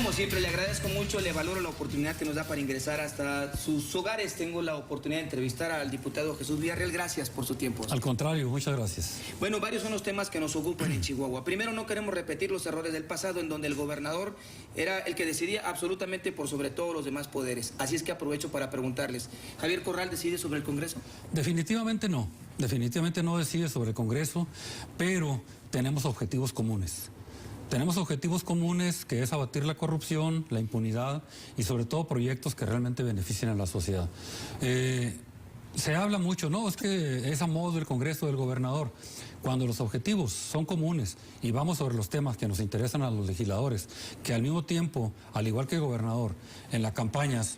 como siempre, le agradezco mucho, le valoro la oportunidad que nos da para ingresar hasta sus hogares. Tengo la oportunidad de entrevistar al diputado Jesús Villarreal. Gracias por su tiempo. Al contrario, muchas gracias. Bueno, varios son los temas que nos ocupan en Chihuahua. Primero, no queremos repetir los errores del pasado, en donde el gobernador era el que decidía absolutamente por sobre todos los demás poderes. Así es que aprovecho para preguntarles, ¿Javier Corral decide sobre el Congreso? Definitivamente no. Definitivamente no decide sobre el Congreso, pero tenemos objetivos comunes. Tenemos objetivos comunes, que es abatir la corrupción, la impunidad y sobre todo proyectos que realmente beneficien a la sociedad. Se habla mucho, no, es que es a modo del Congreso del gobernador. Cuando los objetivos son comunes y vamos sobre los temas que nos interesan a los legisladores, que al mismo tiempo, al igual que el gobernador, en las campañas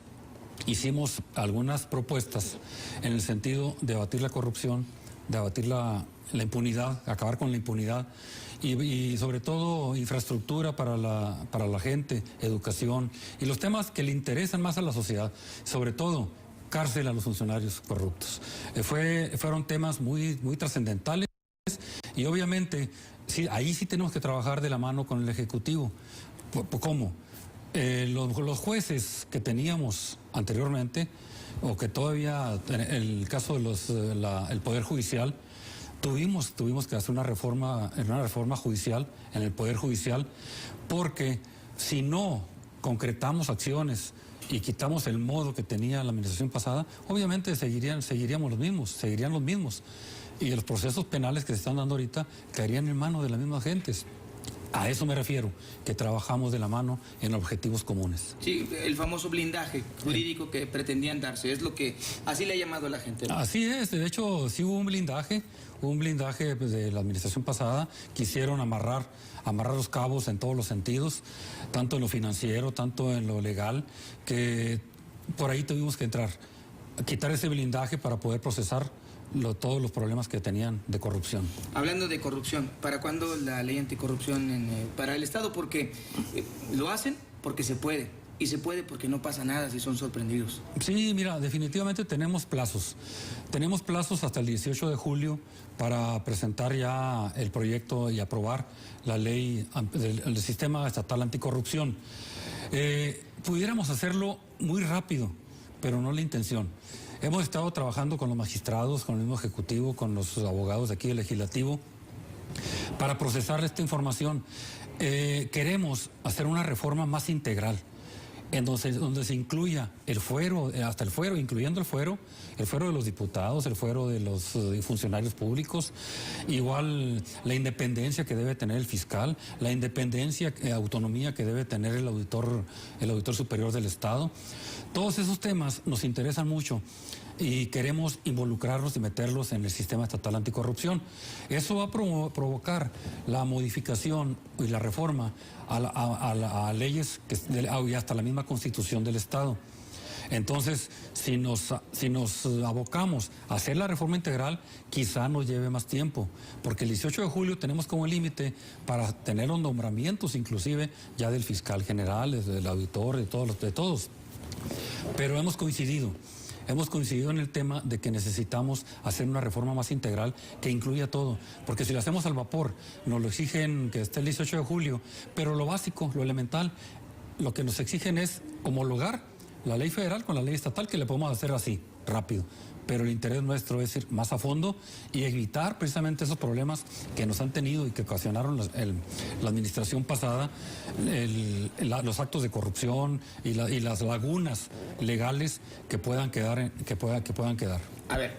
hicimos algunas propuestas en el sentido de abatir la corrupción, de abatir la impunidad, acabar con la impunidad y sobre todo infraestructura para la gente, educación y los temas que le interesan más a la sociedad, sobre todo cárcel a los funcionarios corruptos. Fueron temas muy trascendentales y obviamente sí, ahí sí tenemos que trabajar de la mano con el Ejecutivo. ¿Cómo? Los jueces que teníamos anteriormente, o que todavía, en el caso de el Poder Judicial, tuvimos que hacer una reforma judicial, en el Poder Judicial, porque si no concretamos acciones y quitamos el modo que tenía la administración pasada, obviamente seguirían los mismos. Y los procesos penales que se están dando ahorita caerían en manos de las mismas gentes. A eso me refiero, que trabajamos de la mano en objetivos comunes. Sí, el famoso blindaje jurídico que pretendían darse, es lo que así le ha llamado a la gente, ¿no? Así es, de hecho sí hubo un blindaje pues, de la administración pasada. Quisieron amarrar los cabos en todos los sentidos, tanto en lo financiero, tanto en lo legal, que por ahí tuvimos que entrar, quitar ese blindaje para poder procesar todos los problemas que tenían de corrupción. Hablando de corrupción, ¿para cuándo la ley anticorrupción para el Estado? Porque lo hacen porque se puede, y se puede porque no pasa nada si son sorprendidos. Sí, mira, definitivamente tenemos plazos. Tenemos plazos hasta el 18 de julio para presentar ya el proyecto y aprobar la ley del Sistema Estatal Anticorrupción. Pudiéramos hacerlo muy rápido, pero no la intención. Hemos estado trabajando con los magistrados, con el mismo Ejecutivo, con los abogados de aquí del Legislativo, para procesar esta información. Queremos hacer una reforma más integral, en donde se incluya el fuero, hasta el fuero, incluyendo el fuero de los diputados, el fuero de los funcionarios públicos, igual la independencia que debe tener el fiscal, la independencia, autonomía que debe tener el auditor superior del Estado. Todos esos temas nos interesan mucho y queremos involucrarlos y meterlos en el Sistema Estatal Anticorrupción. Eso va a provocar la modificación y la reforma a leyes y hasta la misma Constitución del Estado. Entonces, si nos abocamos a hacer la reforma integral, quizá nos lleve más tiempo, porque el 18 de julio tenemos como límite para tener los nombramientos, inclusive ya del fiscal general, del auditor, de todos. Pero hemos coincidido en el tema de que necesitamos hacer una reforma más integral que incluya todo, porque si lo hacemos al vapor, nos lo exigen que esté el 18 de julio, pero lo básico, lo elemental, lo que nos exigen es homologar la ley federal con la ley estatal, que le podemos hacer así, rápido. Pero el interés nuestro es ir más a fondo y evitar precisamente esos problemas que nos han tenido y que ocasionaron la administración pasada, los actos de corrupción y las lagunas legales que puedan quedar. A ver,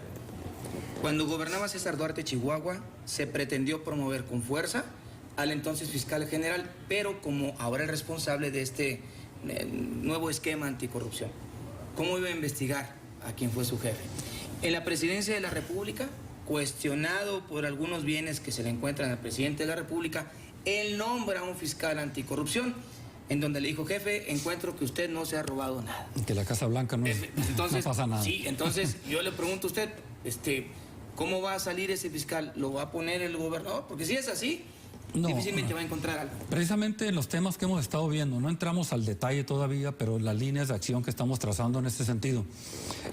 cuando gobernaba César Duarte Chihuahua, se pretendió promover con fuerza al entonces fiscal general, pero como ahora el responsable de este nuevo esquema anticorrupción, ¿cómo iba a investigar a quien fue su jefe? En la presidencia de la República, cuestionado por algunos bienes que se le encuentran al presidente de la República, él nombra a un fiscal anticorrupción, en donde le dijo: jefe, encuentro que usted no se ha robado nada. Que la Casa Blanca no pasa nada. Sí, entonces yo le pregunto a usted, ¿cómo va a salir ese fiscal? ¿Lo va a poner el gobernador? Porque si es así, difícilmente va a encontrar algo. Precisamente en los temas que hemos estado viendo, no entramos al detalle todavía, pero las líneas de acción que estamos trazando en este sentido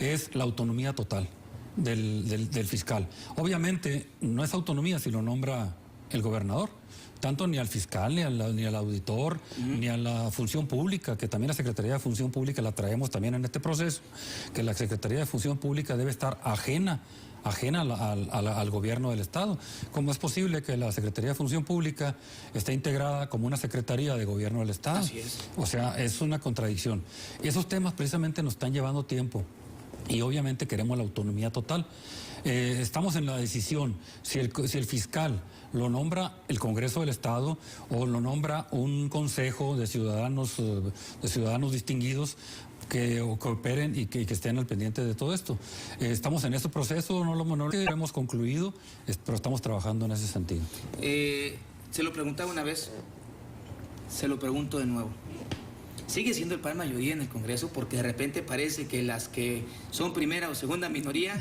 es la autonomía total del fiscal. Obviamente no es autonomía si lo nombra el gobernador. Tanto ni al fiscal, ni al auditor, ni a la función pública, que también la Secretaría de Función Pública la traemos también en este proceso, que la Secretaría de Función Pública debe estar ajena al gobierno del Estado. ¿Cómo es posible que la Secretaría de Función Pública esté integrada como una Secretaría de Gobierno del Estado? Así es. O sea, es una contradicción. Esos temas precisamente nos están llevando tiempo y obviamente queremos la autonomía total. Estamos en la decisión si el fiscal lo nombra el Congreso del Estado o lo nombra un consejo de ciudadanos distinguidos que cooperen y que estén al pendiente de todo esto. Estamos en este proceso, no lo hemos concluido, pero estamos trabajando en ese sentido. Se lo preguntaba una vez, se lo pregunto de nuevo. ¿Sigue siendo el PAN mayoría en el Congreso? Porque de repente parece que las que son primera o segunda minoría,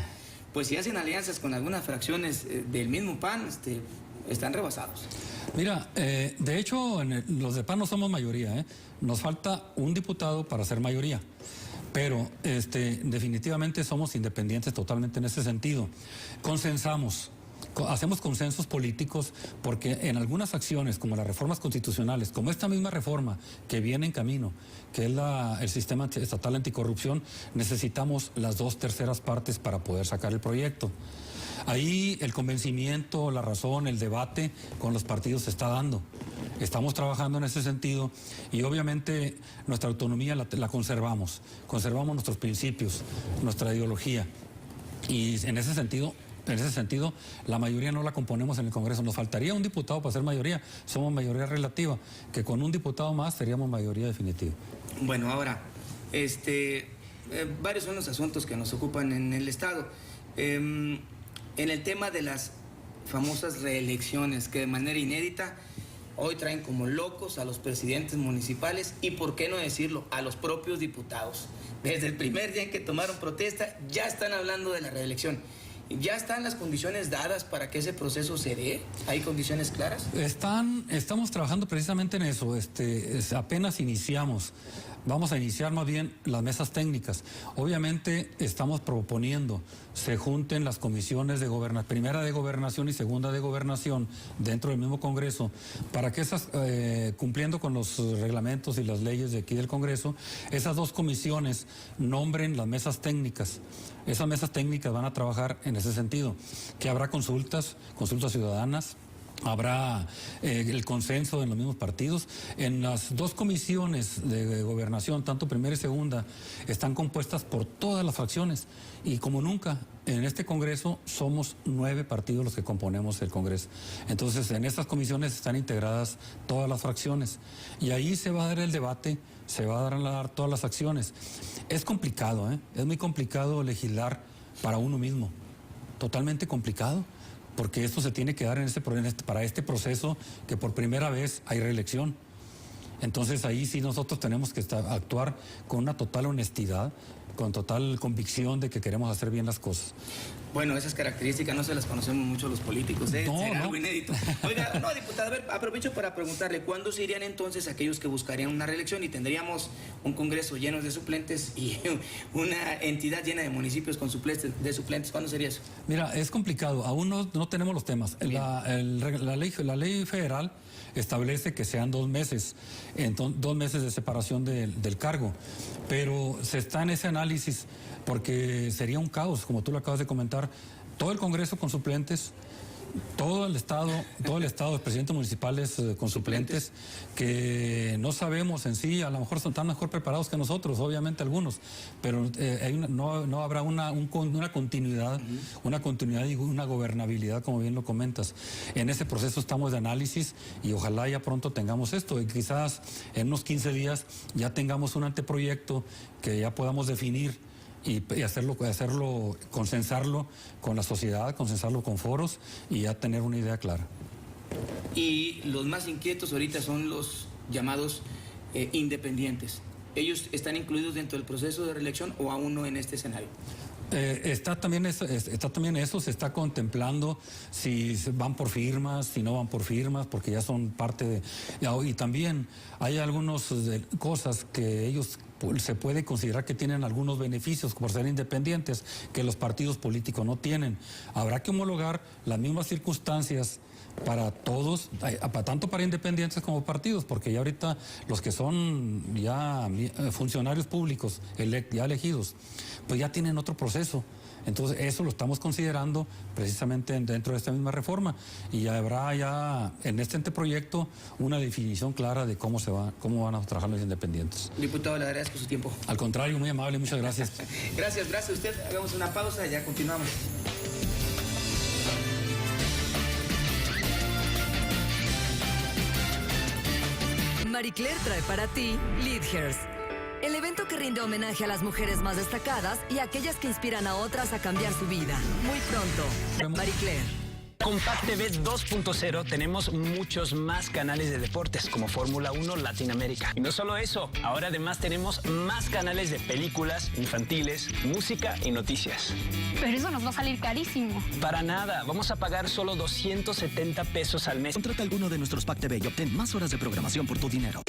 pues si hacen alianzas con algunas fracciones del mismo PAN, están rebasados. Mira, de hecho, los de PAN no somos mayoría, ¿eh? Nos falta un diputado para ser mayoría, pero definitivamente somos independientes totalmente en ese sentido. Consensamos. Hacemos consensos políticos porque en algunas acciones, como las reformas constitucionales, como esta misma reforma que viene en camino, que es el sistema estatal anticorrupción, necesitamos las 2/3 partes para poder sacar el proyecto. Ahí el convencimiento, la razón, el debate con los partidos se está dando. Estamos trabajando en ese sentido y obviamente nuestra autonomía la conservamos nuestros principios, nuestra ideología y en ese sentido, la mayoría no la componemos en el Congreso. Nos faltaría un diputado para ser mayoría. Somos mayoría relativa, que con un diputado más seríamos mayoría definitiva. Bueno, ahora, varios son los asuntos que nos ocupan en el Estado. En el tema de las famosas reelecciones, que de manera inédita hoy traen como locos a los presidentes municipales y, por qué no decirlo, a los propios diputados. Desde el primer día en que tomaron protesta, ya están hablando de la reelección. ¿Ya están las condiciones dadas para que ese proceso se dé? ¿Hay condiciones claras? Estamos trabajando precisamente en eso. Apenas iniciamos. Vamos a iniciar más bien las mesas técnicas. Obviamente estamos proponiendo se junten las comisiones de primera de gobernación y segunda de gobernación dentro del mismo Congreso para que cumpliendo con los reglamentos y las leyes de aquí del Congreso, esas dos comisiones nombren las mesas técnicas. Esas mesas técnicas van a trabajar en ese sentido, que habrá consultas ciudadanas. Habrá el consenso en los mismos partidos. En las dos comisiones de gobernación, tanto primera y segunda, están compuestas por todas las fracciones. Y como nunca, en este Congreso somos 9 partidos los que componemos el Congreso. Entonces, en estas comisiones están integradas todas las fracciones. Y ahí se va a dar el debate, se va a dar todas las acciones. Es complicado, es muy complicado legislar para uno mismo. Totalmente complicado. Porque esto se tiene que dar para este proceso que por primera vez hay reelección. Entonces ahí sí nosotros tenemos que actuar con una total honestidad, con total convicción de que queremos hacer bien las cosas. Bueno, esas características no se las conocemos mucho los políticos, será algo inédito. Oiga, no, diputado, a ver, aprovecho para preguntarle, ¿cuándo se irían entonces aquellos que buscarían una reelección y tendríamos un Congreso lleno de suplentes y una entidad llena de municipios con suplentes? ¿Cuándo sería eso? Mira, es complicado, aún no tenemos los temas. La ley federal establece que sean 2 meses, 2 meses de separación del cargo, pero se está en ese análisis porque sería un caos, como tú lo acabas de comentar, todo el Congreso con suplentes, todo el Estado, los presidentes municipales con suplentes, que no sabemos en sí, a lo mejor están mejor preparados que nosotros, obviamente algunos, pero no habrá una continuidad, y una gobernabilidad, como bien lo comentas. En ese proceso estamos de análisis y ojalá ya pronto tengamos esto, y quizás en unos 15 días ya tengamos un anteproyecto que ya podamos definir y consensarlo con la sociedad, consensarlo con foros y ya tener una idea clara. Y los más inquietos ahorita son los llamados independientes. ¿Ellos están incluidos dentro del proceso de reelección o aún no en este escenario? Está también eso, se está contemplando si van por firmas, si no van por firmas, porque ya son parte de... Y también hay algunas cosas que ellos se puede considerar que tienen algunos beneficios por ser independientes que los partidos políticos no tienen. Habrá que homologar las mismas circunstancias para todos, tanto para independientes como partidos, porque ya ahorita los que son ya funcionarios públicos ya elegidos, pues ya tienen otro proceso. Entonces eso lo estamos considerando precisamente dentro de esta misma reforma, y habrá ya en este anteproyecto una definición clara de cómo van a trabajar los independientes. Diputado, le agradezco su tiempo. Al contrario, muy amable, muchas gracias. Gracias a usted. Hagamos una pausa, ya continuamos. Marie Claire trae para ti Lead Hers, el evento que rinde homenaje a las mujeres más destacadas y a aquellas que inspiran a otras a cambiar su vida. Muy pronto, Marie Claire. Con PAC TV 2.0 tenemos muchos más canales de deportes como Fórmula 1 Latinoamérica. Y no solo eso, ahora además tenemos más canales de películas, infantiles, música y noticias. Pero eso nos va a salir carísimo. Para nada, vamos a pagar solo 270 pesos al mes. Contrata alguno de nuestros PAC TV y obtén más horas de programación por tu dinero.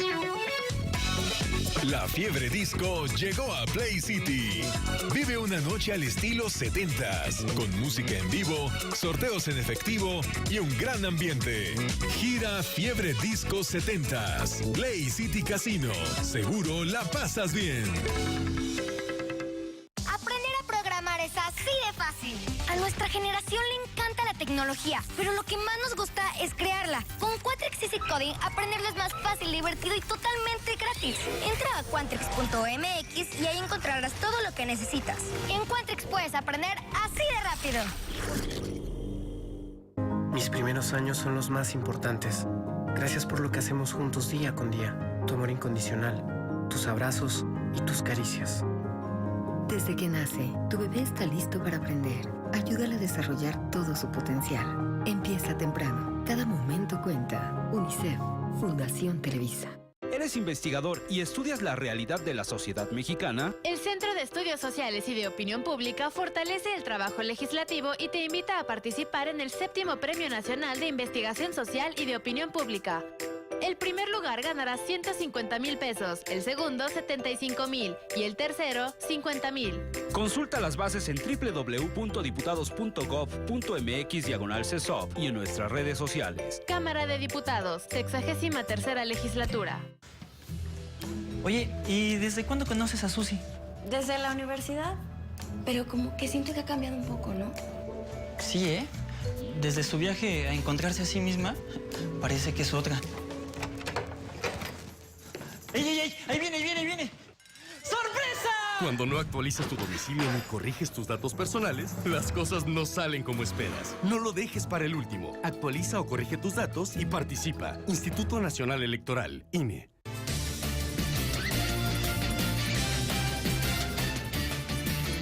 La fiebre disco llegó a Play City. Vive una noche al estilo 70s, con música en vivo, sorteos en efectivo y un gran ambiente. Gira Fiebre Disco 70s. Play City Casino. Seguro la pasas bien. Aprender a programar es así de fácil. A nuestra generación le encanta la tecnología, pero lo que más nos gusta es crearla. Con Quantrix Easy Coding, aprenderlo es más fácil, divertido y totalmente gratis. Entra a quantrix.mx y ahí encontrarás todo lo que necesitas. En Quantrix puedes aprender así de rápido. Mis primeros años son los más importantes. Gracias por lo que hacemos juntos día con día. Tu amor incondicional, tus abrazos y tus caricias. Desde que nace, tu bebé está listo para aprender. Ayúdale a desarrollar todo su potencial. Empieza temprano. Cada momento cuenta. UNICEF, Fundación Televisa. ¿Eres investigador y estudias la realidad de la sociedad mexicana? El Centro de Estudios Sociales y de Opinión Pública fortalece el trabajo legislativo y te invita a participar en el 7º Premio Nacional de Investigación Social y de Opinión Pública. El primer lugar ganará 150,000 pesos, el segundo 75,000 y el tercero 50,000. Consulta las bases en www.diputados.gov.mx/CESOP y en nuestras redes sociales. Cámara de Diputados, 63ª Legislatura. Oye, ¿y desde cuándo conoces a Susi? Desde la universidad, pero como que siento que ha cambiado un poco, ¿no? Sí, ¿eh? Desde su viaje a encontrarse a sí misma, parece que es otra. ¡Ey, ey, ey! ¡Ahí viene, ahí viene, ahí viene! ¡Sorpresa! Cuando no actualizas tu domicilio ni corriges tus datos personales, las cosas no salen como esperas. No lo dejes para el último. Actualiza o corrige tus datos y participa. Instituto Nacional Electoral, INE.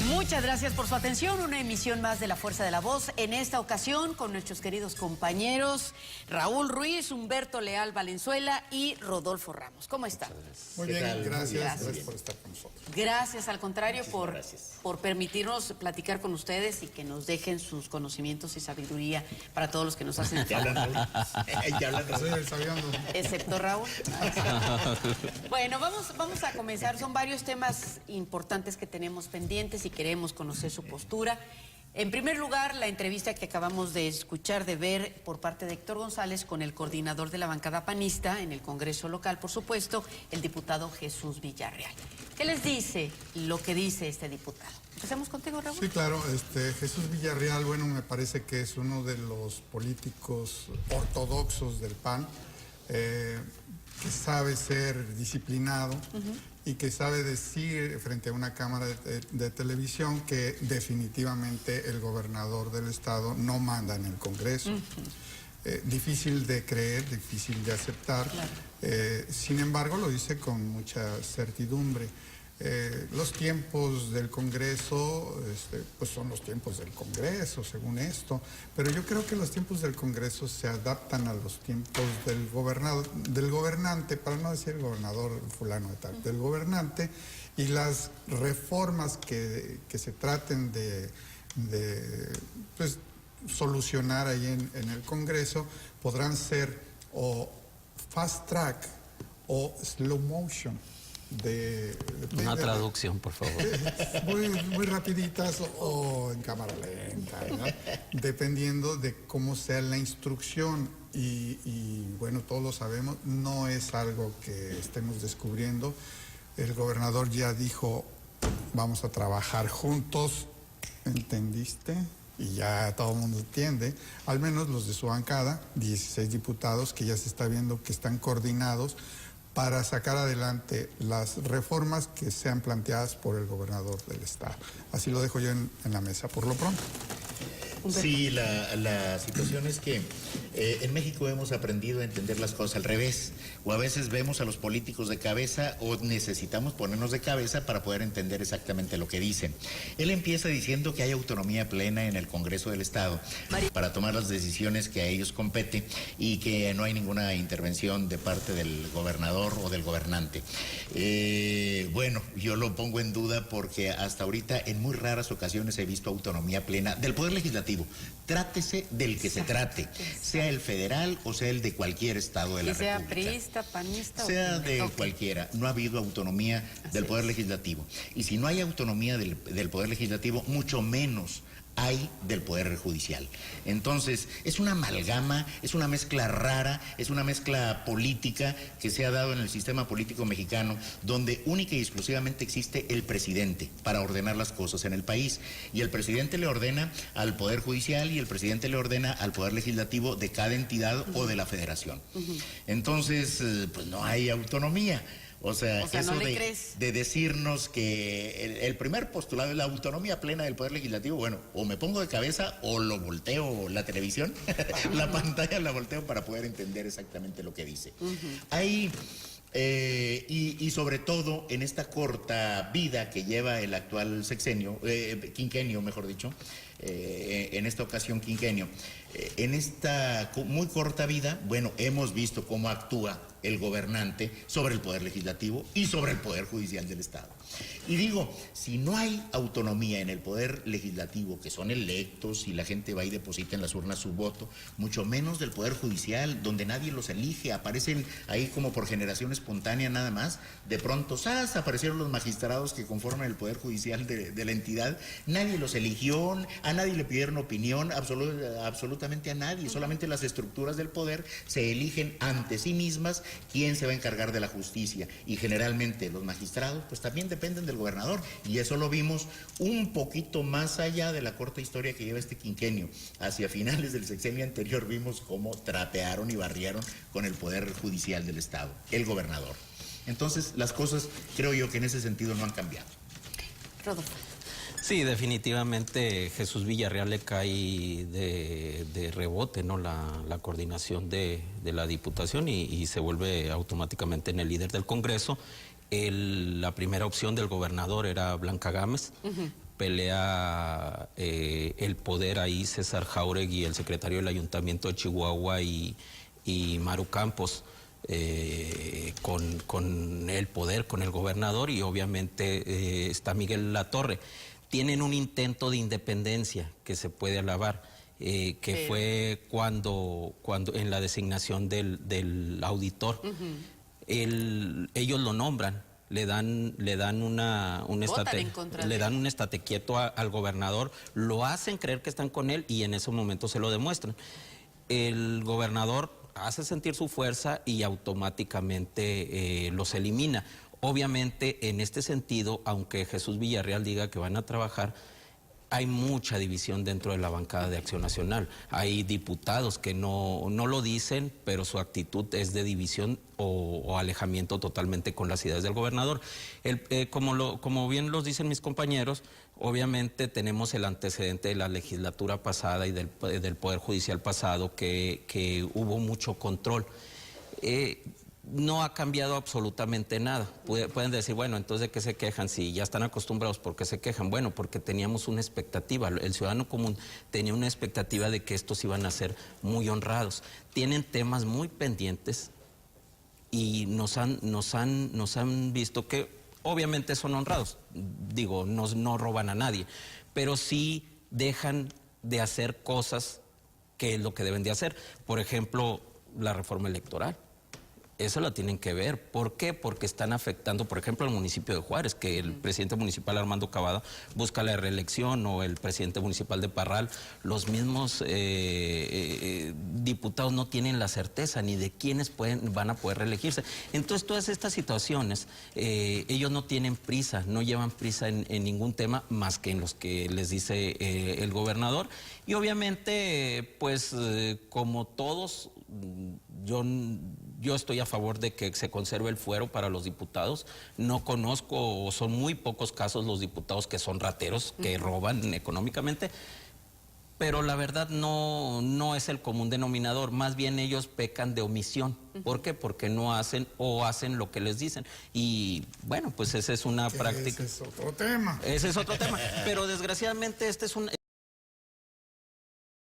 Muchas gracias por su atención. Una emisión más de La Fuerza de la Voz. En esta ocasión con nuestros queridos compañeros Raúl Ruiz, Humberto Leal Valenzuela y Rodolfo Ramos. ¿Cómo están? Muy bien, gracias por estar con nosotros. Gracias, al contrario, por permitirnos platicar con ustedes y que nos dejen sus conocimientos y sabiduría para todos los que nos hacen falta. Excepto Raúl. Bueno, vamos a comenzar. Son varios temas importantes que tenemos pendientes y queremos conocer su postura. En primer lugar, la entrevista que acabamos de escuchar, de ver por parte de Héctor González con el coordinador de la bancada panista en el Congreso local, por supuesto, el diputado Jesús Villarreal. ¿Qué les dice lo que dice este diputado? Empecemos contigo, Raúl. Sí, claro. Jesús Villarreal, bueno, me parece que es uno de los políticos ortodoxos del PAN, que sabe ser disciplinado y que sabe decir frente a una cámara de televisión que definitivamente el gobernador del estado no manda en el Congreso. Difícil de creer, difícil de aceptar. Claro. Sin embargo, lo dice con mucha certidumbre. Los tiempos del Congreso, pues son los tiempos del Congreso, según esto, pero yo creo que los tiempos del Congreso se adaptan a los tiempos del gobernante, para no decir el gobernador fulano de tal, del gobernante, y las reformas que se traten de pues, solucionar ahí en el Congreso podrán ser o fast track o slow motion. Una traducción, por favor. Muy rapiditas o en cámara lenta, ¿no? Dependiendo de cómo sea la instrucción. Y bueno, todos lo sabemos, no es algo que estemos descubriendo. El gobernador ya dijo, vamos a trabajar juntos, ¿entendiste? Y ya todo el mundo entiende, al menos los de su bancada, 16 diputados que ya se está viendo que están coordinados para sacar adelante las reformas que sean planteadas por el gobernador del estado. Así lo dejo yo en la mesa por lo pronto. Sí, la situación es que en México hemos aprendido a entender las cosas al revés, o a veces vemos a los políticos de cabeza o necesitamos ponernos de cabeza para poder entender exactamente lo que dicen. Él empieza diciendo que hay autonomía plena en el Congreso del Estado para tomar las decisiones que a ellos compete y que no hay ninguna intervención de parte del gobernador o del gobernante. Bueno, yo lo pongo en duda porque hasta ahorita en muy raras ocasiones he visto autonomía plena del Poder Legislativo. Trátese del que se trate, sea el federal o sea el de cualquier estado de la República. Sea priista, panista sea de cualquiera, no ha habido autonomía del Poder Legislativo. Y si no hay autonomía del Poder Legislativo, mucho menos hay del Poder Judicial. Entonces, es una amalgama, es una mezcla rara, es una mezcla política que se ha dado en el sistema político mexicano, donde única y exclusivamente existe el presidente para ordenar las cosas en el país. Y el presidente le ordena al Poder Judicial y el presidente le ordena al Poder Legislativo de cada entidad o de la federación. Entonces, pues no hay autonomía. O sea, eso ¿no le crees? De decirnos que el primer postulado es la autonomía plena del Poder Legislativo, bueno, o me pongo de cabeza o lo volteo la televisión, la pantalla la volteo para poder entender exactamente lo que dice. Hay... y sobre todo en esta corta vida que lleva el actual sexenio, quinquenio mejor dicho, en esta ocasión quinquenio, en esta muy corta vida, bueno, hemos visto cómo actúa el gobernante sobre el Poder Legislativo y sobre el Poder Judicial del Estado. Y digo, si no hay autonomía en el Poder Legislativo, que son electos y la gente va y deposita en las urnas su voto, mucho menos del Poder Judicial, donde nadie los elige, aparecen ahí como por generación espontánea nada más, de pronto, ¡zas!, aparecieron los magistrados que conforman el Poder Judicial de la entidad, nadie los eligió, a nadie le pidieron opinión, absolutamente a nadie, solamente las estructuras del poder se eligen ante sí mismas quién se va a encargar de la justicia, y generalmente los magistrados pues también dependen del gobernador, y eso lo vimos un poquito más allá de la corta historia que lleva este quinquenio. Hacia finales del sexenio anterior vimos cómo trapearon y barrieron con el Poder Judicial del Estado, el gobernador. Entonces las cosas creo yo que en ese sentido no han cambiado. Rodolfo. Sí, definitivamente Jesús Villarreal le cae de rebote, ¿no?, la coordinación de la Diputación y se vuelve automáticamente en el líder del Congreso. La primera opción del gobernador era Blanca Gámez. Pelea el poder ahí César Jáuregui, el secretario del Ayuntamiento de Chihuahua, y Maru Campos. Con el poder, con el gobernador, y obviamente está Miguel Latorre. Tienen un intento de independencia que se puede alabar, que fue cuando en la designación del auditor. Ellos lo nombran, le dan un estate quieto al gobernador, lo hacen creer que están con él y en ese momento se lo demuestran. El gobernador hace sentir su fuerza y automáticamente los elimina. Obviamente, en este sentido, aunque Jesús Villarreal diga que van a trabajar, hay mucha división dentro de la bancada de Acción Nacional. Hay diputados que no lo dicen, pero su actitud es de división o alejamiento totalmente con las ideas del gobernador. Como bien los dicen mis compañeros, obviamente tenemos el antecedente de la legislatura pasada y del Poder Judicial pasado, que hubo mucho control. No ha cambiado absolutamente nada. Pueden decir, bueno, entonces ¿de qué se quejan? Si ya están acostumbrados, ¿por qué se quejan? Bueno, porque teníamos una expectativa. El ciudadano común tenía una expectativa de que estos iban a ser muy honrados. Tienen temas muy pendientes y nos han visto que obviamente son honrados. Digo, no roban a nadie, pero sí dejan de hacer cosas que es lo que deben de hacer. Por ejemplo, la reforma electoral. Eso lo tienen que ver. ¿Por qué? Porque están afectando, por ejemplo, al municipio de Juárez, que el presidente municipal Armando Cavada busca la reelección, o el presidente municipal de Parral. Los mismos diputados no tienen la certeza ni de quiénes van a poder reelegirse. Entonces, todas estas situaciones, ellos no tienen prisa, no llevan prisa en ningún tema más que en los que les dice el gobernador. Y obviamente, pues, como todos, yo estoy a favor de que se conserve el fuero para los diputados. No conozco, o son muy pocos casos los diputados que son rateros, que roban económicamente, pero la verdad no es el común denominador. Más bien ellos pecan de omisión. ¿Por qué? Porque no hacen o hacen lo que les dicen. Y bueno, pues esa es una práctica. Ese es otro tema. Ese es otro tema. Pero desgraciadamente este es un...